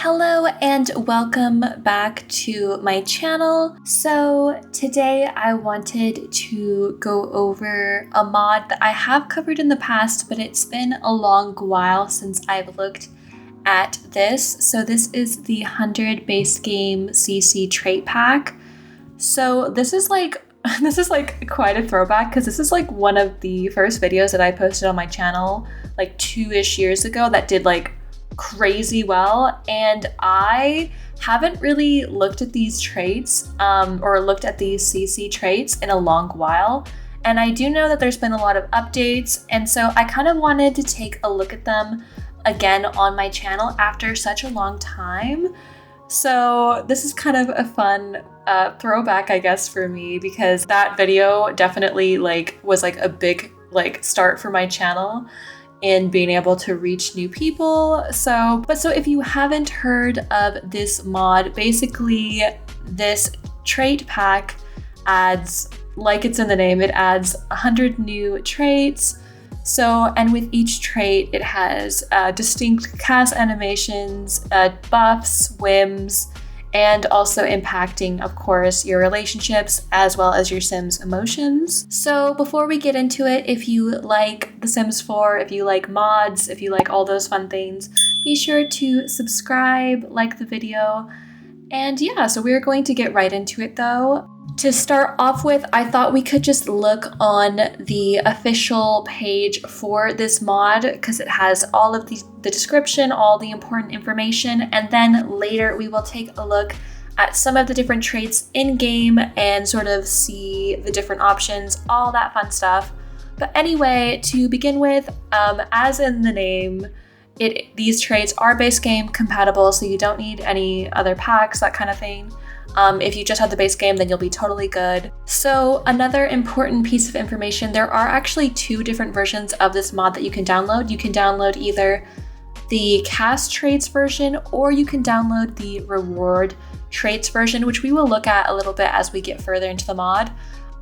Hello and welcome back to my channel. So today I wanted to go over a mod that I have covered in the past, but it's been a long while since I've looked at this. So this is the 100 base game CC trait pack. So this is like quite a throwback because this is like one of the first videos that I posted on my channel like 2-ish years ago that did like crazy well, and I haven't really looked at these traits or looked at these CC traits in a long while, and I do know that there's been a lot of updates, and so I kind of wanted to take a look at them again on my channel after such a long time. So this is kind of a fun throwback, I guess, for me, because that video definitely was a big start for my channel in being able to reach new people. So if you haven't heard of this mod, basically this trait pack adds, like it's in the name, it adds 100 new traits. So, and with each trait, it has distinct cast animations, buffs, whims, and also impacting, of course, your relationships as well as your Sims emotions. So before we get into it, if you like The Sims 4, if you like mods, if you like all those fun things, be sure to subscribe, like the video, and yeah, so we're going to get right into it though. To start off with, I thought we could just look on the official page for this mod because it has all of the description, all the important information, and then later we will take a look at some of the different traits in game and sort of see the different options, all that fun stuff. But anyway, to begin with, as in the name, these traits are base game compatible, so you don't need any other packs, that kind of thing. If you just have the base game, then you'll be totally good. So another important piece of information, there are actually 2 different versions of this mod that you can download. You can download either the cast traits version, or you can download the reward traits version, which we will look at a little bit as we get further into the mod.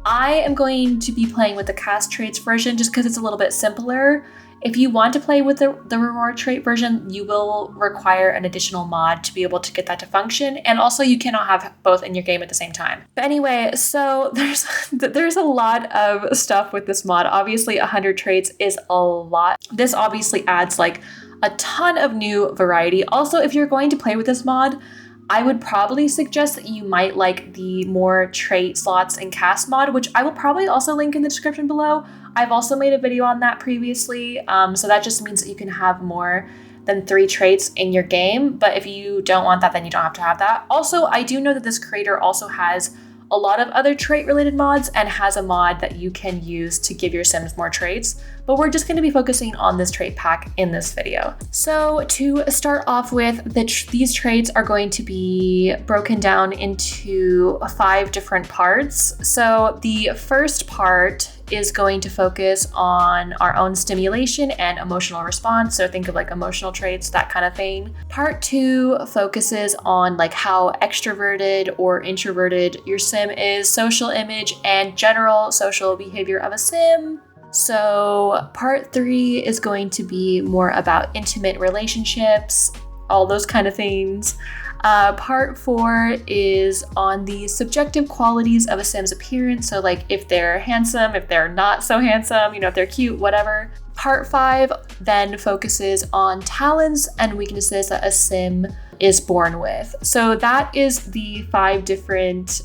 I am going to be playing with the cast traits version just because it's a little bit simpler. If you want to play with the reward trait version, you will require an additional mod to be able to get that to function. And also you cannot have both in your game at the same time. But anyway, so there's a lot of stuff with this mod. Obviously 100 traits is a lot. This obviously adds like a ton of new variety. Also, if you're going to play with this mod, I would probably suggest that you might like the more trait slots and cast mod, which I will probably also link in the description below. I've also made a video on that previously, so that just means that you can have more than 3 traits in your game, but if you don't want that, then you don't have to have that. Also, I do know that this creator also has a lot of other trait-related mods and has a mod that you can use to give your Sims more traits, but we're just going to be focusing on this trait pack in this video. So to start off with, these traits are going to be broken down into 5 different parts. So the first part is going to focus on our own stimulation and emotional response. So think of like emotional traits, that kind of thing. Part 2 focuses on like how extroverted or introverted your Sim is, social image, and general social behavior of a Sim. So part 3 is going to be more about intimate relationships, all those kind of things. Part 4 is on the subjective qualities of a Sim's appearance. So like if they're handsome, if they're not so handsome, if they're cute, whatever. Part 5 then focuses on talents and weaknesses that a Sim is born with. So that is the 5 different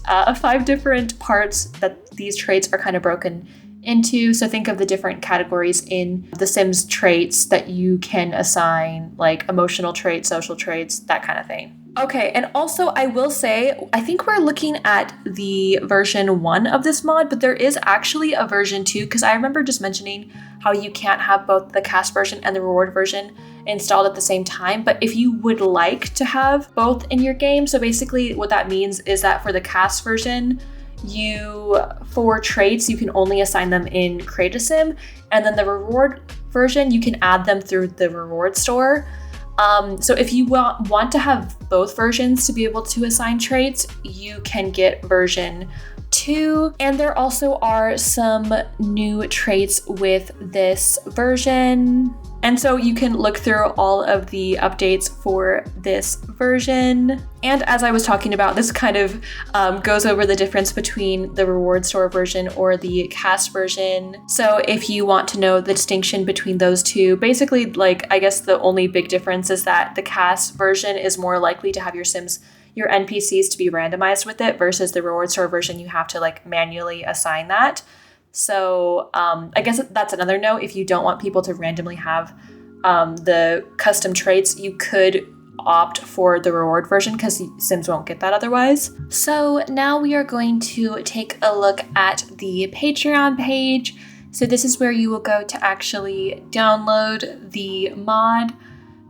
parts that these traits are kind of broken into. So think of the different categories in the Sims traits that you can assign, like emotional traits, social traits, that kind of thing. Okay, and also I will say, I think we're looking at the version 1 of this mod, but there is actually a version 2, because I remember just mentioning how you can't have both the cast version and the reward version installed at the same time. But if you would like to have both in your game, so basically what that means is that for the cast version, for traits, you can only assign them in Create a Sim, and then the reward version, you can add them through the reward store. So if you want to have both versions to be able to assign traits, you can get version 2. And there also are some new traits with this version. And so you can look through all of the updates for this version. And as I was talking about, this kind of goes over the difference between the reward store version or the cast version. So if you want to know the distinction between those two, basically, like, I guess the only big difference is that the cast version is more likely to have your Sims, your NPCs, to be randomized with it, versus the reward store version, you have to like manually assign that. So I guess that's another note. If you don't want people to randomly have the custom traits, you could opt for the reward version because Sims won't get that otherwise. So now we are going to take a look at the Patreon page. So this is where you will go to actually download the mod.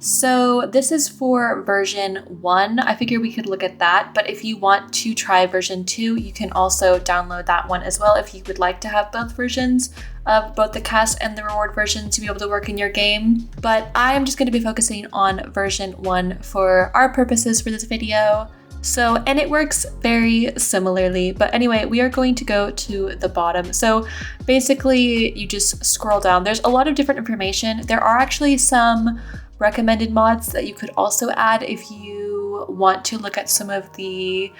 So this is for version 1. I figure we could look at that, but if you want to try version 2, you can also download that one as well if you would like to have both versions of both the cast and the reward version to be able to work in your game. But I am just going to be focusing on version 1 for our purposes for this video. So, and it works very similarly, but anyway, we are going to go to the bottom. So basically you just scroll down. There's a lot of different information. There are actually some recommended mods that you could also add if you want to look at some of the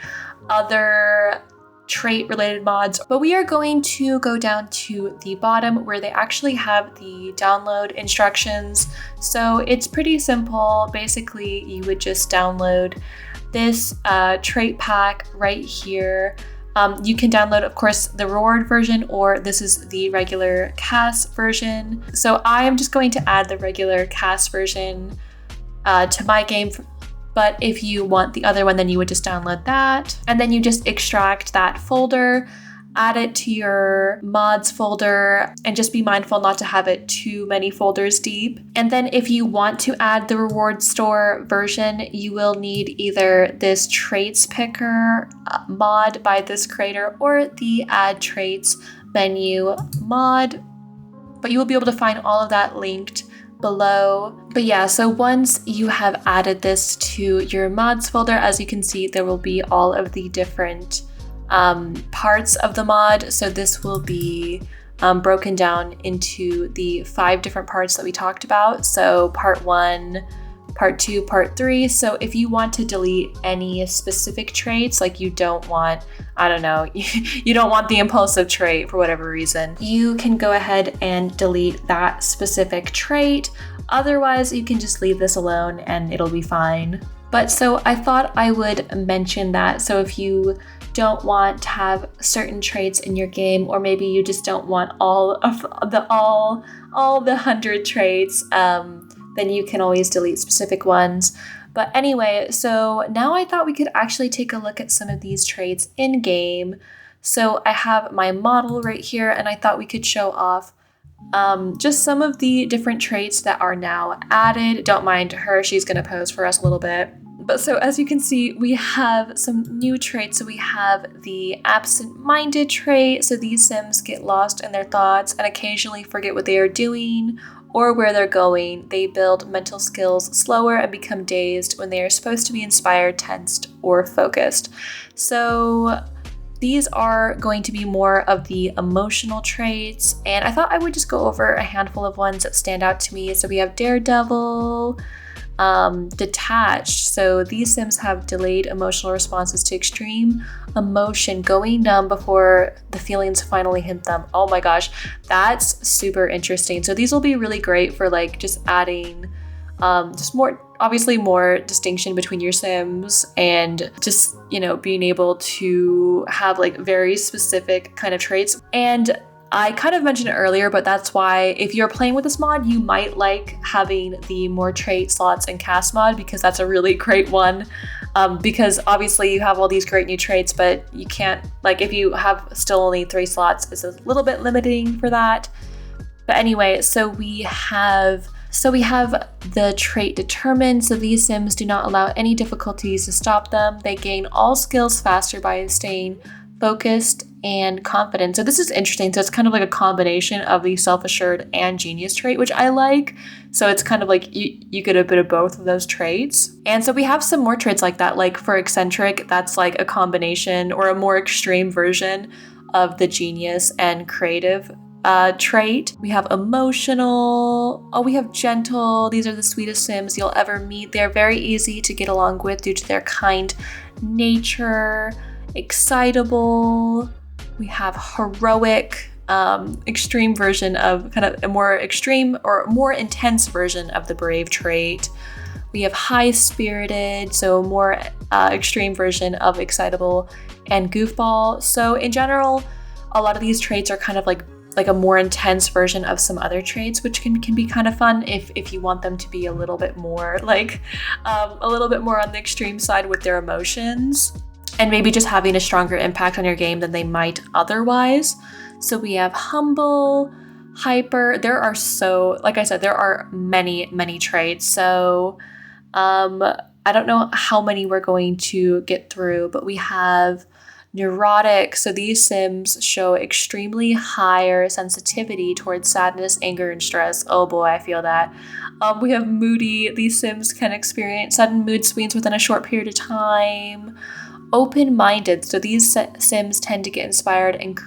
other trait related mods, but we are going to go down to the bottom where they actually have the download instructions. So it's pretty simple. Basically, you would just download this trait pack right here. You can download, of course, the reward version, or this is the regular cast version. So I am just going to add the regular cast version to my game. But if you want the other one, then you would just download that. And then you just extract that folder, add it to your mods folder, and just be mindful not to have it too many folders deep. And then if you want to add the reward store version, you will need either this traits picker mod by this creator or the add traits menu mod. But you will be able to find all of that linked below. But yeah, so once you have added this to your mods folder, as you can see, there will be all of the different parts of the mod. So this will be broken down into the 5 different parts that we talked about. So part 1, part 2, part 3. So if you want to delete any specific traits, like you don't want, I don't know, you don't want the impulsive trait for whatever reason, you can go ahead and delete that specific trait. Otherwise, you can just leave this alone and it'll be fine. But so I thought I would mention that. So if you don't want to have certain traits in your game, or maybe you just don't want all the 100 traits, then you can always delete specific ones. But anyway, so now I thought we could actually take a look at some of these traits in game. So I have my model right here, and I thought we could show off just some of the different traits that are now added. Don't mind her, she's gonna pose for us a little bit. But so as you can see, we have some new traits. So we have the absent-minded trait. So these Sims get lost in their thoughts and occasionally forget what they are doing or where they're going. They build mental skills slower and become dazed when they are supposed to be inspired, tensed, or focused. So these are going to be more of the emotional traits. And I thought I would just go over a handful of ones that stand out to me. So we have Daredevil, detached. So these Sims have delayed emotional responses to extreme emotion, going numb before the feelings finally hit them. Oh my gosh, that's super interesting. So these will be really great for like just adding just more, obviously more distinction between your Sims, and just, you know, being able to have like very specific kind of traits. And I kind of mentioned it earlier, but that's why if you're playing with this mod, you might like having the more trait slots and cast mod, because that's a really great one. Because obviously you have all these great new traits, but you can't, like if you have still only 3 slots, it's a little bit limiting for that. But anyway, so we have the trait determined. So these Sims do not allow any difficulties to stop them. They gain all skills faster by staying focused and confident. So this is interesting. So it's kind of like a combination of the self-assured and genius trait, which I like. So it's kind of like you get a bit of both of those traits. And so we have some more traits like that. Like for eccentric, that's like a combination or a more extreme version of the genius and creative trait. We have emotional. Oh, we have gentle. These are the sweetest Sims you'll ever meet. They're very easy to get along with due to their kind nature. Excitable. We have heroic. Extreme version of kind of a more extreme or more intense version of the brave trait. We have high-spirited, so more extreme version of excitable and goofball. So in general, a lot of these traits are kind of like a more intense version of some other traits, which can be kind of fun if you want them to be a little bit more like a little bit more on the extreme side with their emotions, and maybe just having a stronger impact on your game than they might otherwise. So we have humble, hyper. There are like I said, there are many traits. So I don't know how many we're going to get through, but we have neurotic. So these Sims show extremely higher sensitivity towards sadness, anger, and stress. Oh boy, I feel that. We have moody. These Sims can experience sudden mood swings within a short period of time. Open-minded. So these Sims tend to get inspired and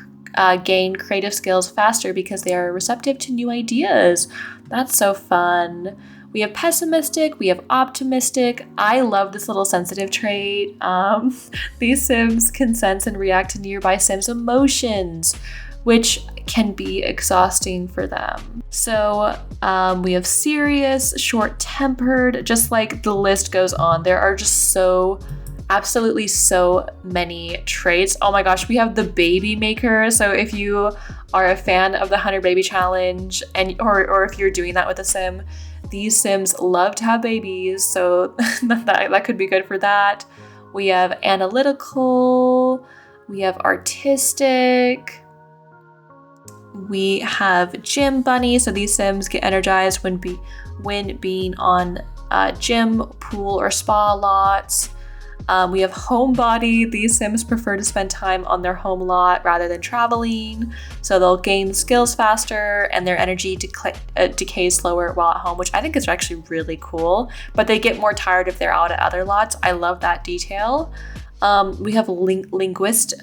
gain creative skills faster because they are receptive to new ideas. That's so fun. We have pessimistic, we have optimistic. I love this little sensitive trait. These Sims can sense and react to nearby Sims' emotions, which can be exhausting for them. So we have serious, short-tempered, just like the list goes on. There are just absolutely so many traits. Oh my gosh, we have the baby maker. So if you are a fan of the 100 Baby Challenge or if you're doing that with a Sim, these Sims love to have babies, so that could be good for that. We have analytical, we have artistic, we have gym bunny. So these Sims get energized when being on gym, pool, or spa lots. We have homebody. These Sims prefer to spend time on their home lot rather than traveling, so they'll gain skills faster and their energy decays slower while at home, which I think is actually really cool, but they get more tired if they're out at other lots. I love that detail. We have linguist.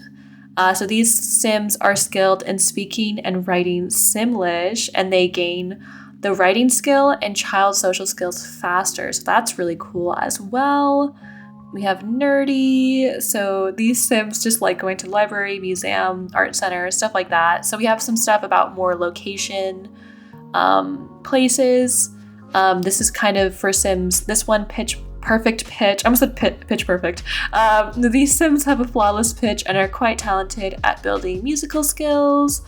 So these Sims are skilled in speaking and writing Simlish, and they gain the writing skill and child social skills faster, so that's really cool as well. We have nerdy. So these Sims just like going to library, museum, art center, stuff like that. So we have some stuff about more location, places. This is kind of for Sims. This one, perfect pitch. I almost said pitch perfect. These Sims have a flawless pitch and are quite talented at building musical skills.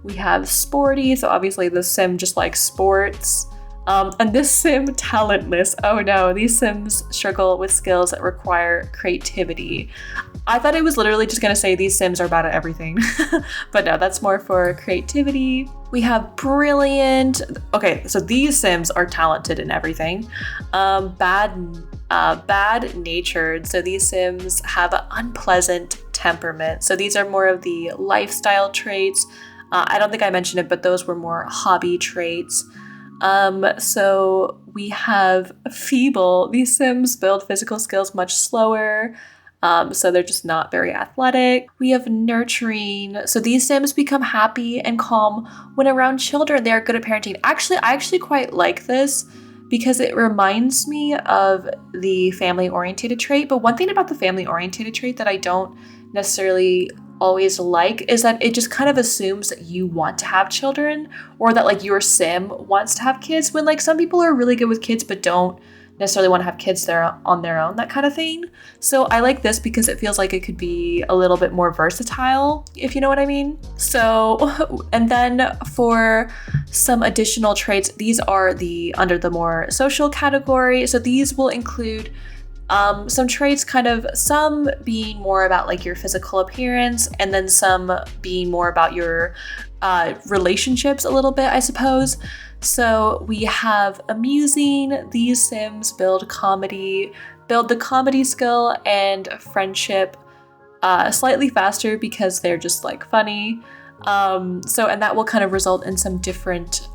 We have sporty. So obviously the Sim just likes sports. And this Sim, talentless. Oh no, these Sims struggle with skills that require creativity. I thought it was literally just gonna say these Sims are bad at everything, but no, that's more for creativity. We have brilliant. Okay, so these Sims are talented in everything. Bad natured. So these Sims have an unpleasant temperament. So these are more of the lifestyle traits. I don't think I mentioned it, but those were more hobby traits. So we have feeble. These Sims build physical skills much slower. So they're just not very athletic. We have nurturing. So these Sims become happy and calm when around children. They are good at parenting. Actually, I actually quite like this because it reminds me of the family-orientated trait. But one thing about the family-orientated trait that I don't necessarily always like is that it just kind of assumes that you want to have children, or that like your Sim wants to have kids, when like some people are really good with kids but don't necessarily want to have kids there on their own, that kind of thing. So I like this because it feels like it could be a little bit more versatile, if you know what I mean. So, and then for some additional traits, these are under the more social category. So these will include some traits, some being more about like your physical appearance, and then some being more about your relationships a little bit, I suppose. So we have amusing. These Sims build the comedy skill and friendship slightly faster because they're just like funny. And that will kind of result in some different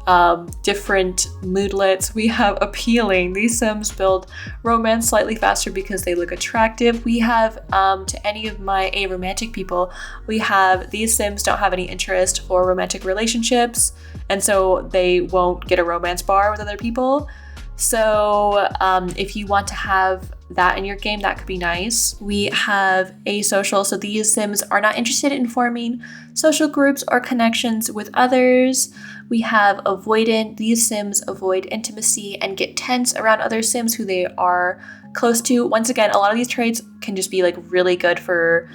moodlets. We have appealing. These Sims build romance slightly faster because they look attractive. We have, to any of my aromantic people, we have these Sims don't have any interest for romantic relationships, and so they won't get a romance bar with other people. So if you want to have that in your game, that could be nice. We have asocial. So these Sims are not interested in forming social groups or connections with others. We have avoidant. These Sims avoid intimacy and get tense around other Sims who they are close to. Once again, a lot of these traits can just be like really good for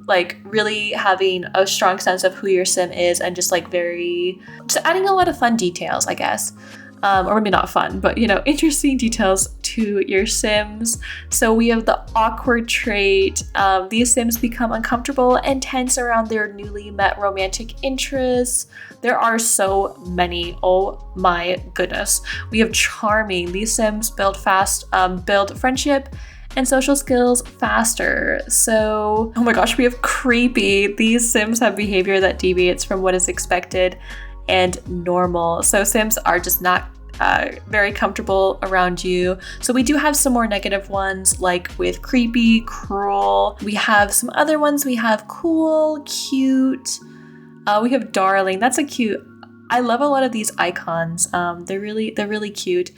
like really having a strong sense of who your Sim is and just adding a lot of fun details, I guess. Or maybe not fun, but interesting details to your Sims. So we have the awkward trait. These Sims become uncomfortable and tense around their newly met romantic interests. There are so many. Oh my goodness. We have charming. These Sims build friendship and social skills faster. So, oh my gosh, we have creepy. These Sims have behavior that deviates from what is expected and normal. So Sims are just not very comfortable around you. So we do have some more negative ones, like with creepy, cruel. We have some other ones. We have cool, cute. We have darling. That's a cute. I love a lot of these icons. They're really cute.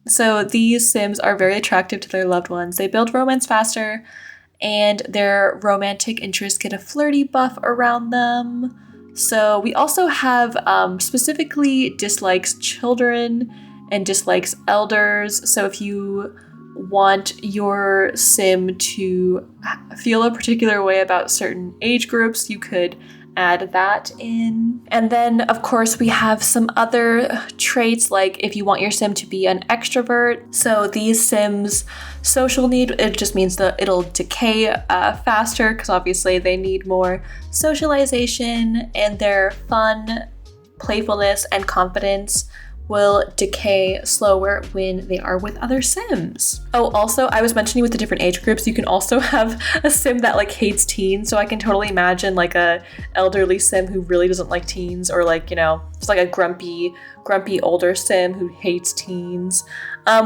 So these Sims are very attractive to their loved ones. They build romance faster, and their romantic interests get a flirty buff around them. So we also have specifically dislikes children and dislikes elders. So if you want your Sim to feel a particular way about certain age groups, you could add that in. And then, of course, we have some other traits, like if you want your Sim to be an extrovert. So these Sims' social need, it just means that it'll decay faster because obviously they need more socialization, and their fun, playfulness, and confidence will decay slower when they are with other Sims. Oh, also, I was mentioning with the different age groups, you can also have a Sim that like hates teens. So I can totally imagine like a elderly Sim who really doesn't like teens, or like, just like a grumpy older Sim who hates teens.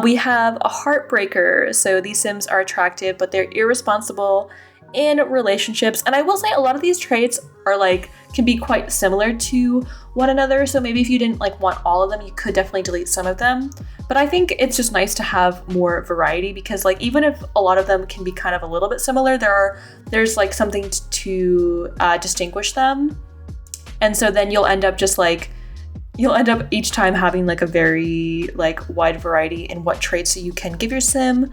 We have a heartbreaker. So these Sims are attractive, but they're irresponsible in relationships. And I will say a lot of these traits are can be quite similar to one another. So maybe if you didn't want all of them, you could definitely delete some of them. But I think it's just nice to have more variety, because even if a lot of them can be kind of a little bit similar, there's something to distinguish them. And so then you'll end up each time having a very wide variety in what traits you can give your Sim.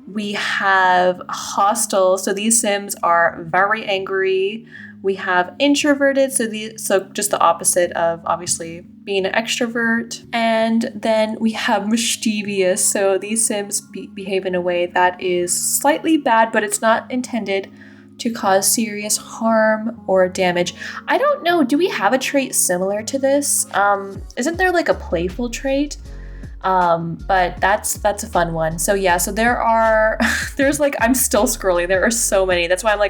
We have hostile. So these Sims are very angry. We have introverted, so just the opposite of obviously being an extrovert. And then we have mischievous. So these Sims behave in a way that is slightly bad, but it's not intended to cause serious harm or damage. I don't know, do we have a trait similar to this? Isn't there a playful trait? But that's a fun one. So yeah, so there's I'm still scrolling. There are so many. That's why I'm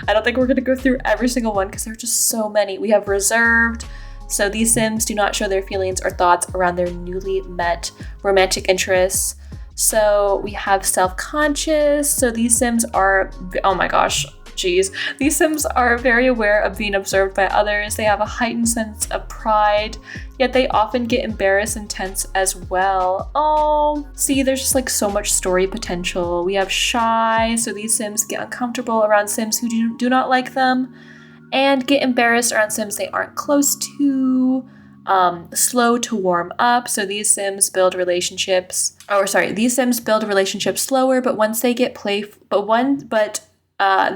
I don't think we're gonna go through every single one because there are just so many. We have reserved. So these Sims do not show their feelings or thoughts around their newly met romantic interests. So we have self-conscious. So these Sims are, oh my gosh, geez. These Sims are very aware of being observed by others. They have a heightened sense of pride, yet they often get embarrassed and tense as well. Oh, see, there's just so much story potential. We have shy. So these Sims get uncomfortable around Sims who do not like them, and get embarrassed around Sims they aren't close to. Slow to warm up. So these Sims build relationships, these Sims build relationships slower, but once they get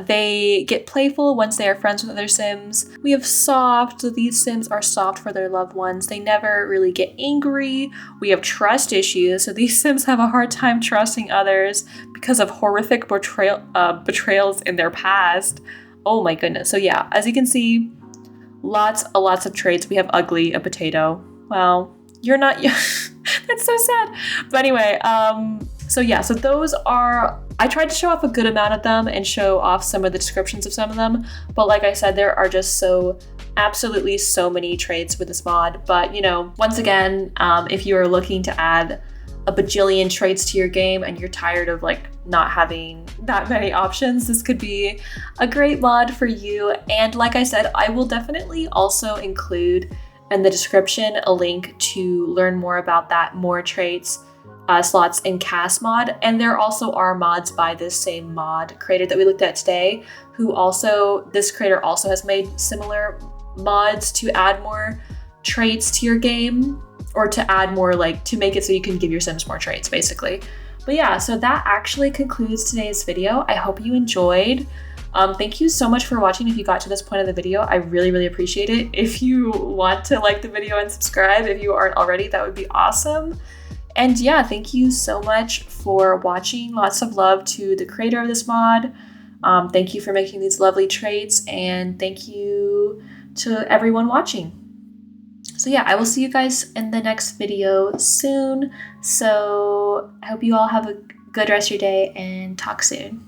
they get playful once they are friends with other Sims. We have soft. So these Sims are soft for their loved ones. They never really get angry. We have trust issues. So these Sims have a hard time trusting others because of horrific betrayals in their past. Oh my goodness. So yeah, as you can see, lots of traits. We have ugly, a potato. Well, you're not. That's so sad. But anyway, so yeah, so those are I tried to show off a good amount of them and show off some of the descriptions of some of them, but like I said, there are just absolutely so many traits with this mod. But you know, once again, if you are looking to add a bajillion traits to your game and you're tired of like not having that many options, this could be a great mod for you. And like I said, I will definitely also include in the description a link to learn more about that more traits slots in cast mod. And there also are mods by this same mod creator that we looked at today, this creator also has made similar mods to add more traits to your game, or to add more, like to make it so you can give your Sims more traits basically. But yeah, so that actually concludes today's video. I hope you enjoyed. Thank you so much for watching. If you got to this point of the video, I really, really appreciate it. If you want to like the video and subscribe, if you aren't already, that would be awesome. And yeah, thank you so much for watching. Lots of love to the creator of this mod. Thank you for making these lovely traits, and thank you to everyone watching. So yeah, I will see you guys in the next video soon. So I hope you all have a good rest of your day and talk soon.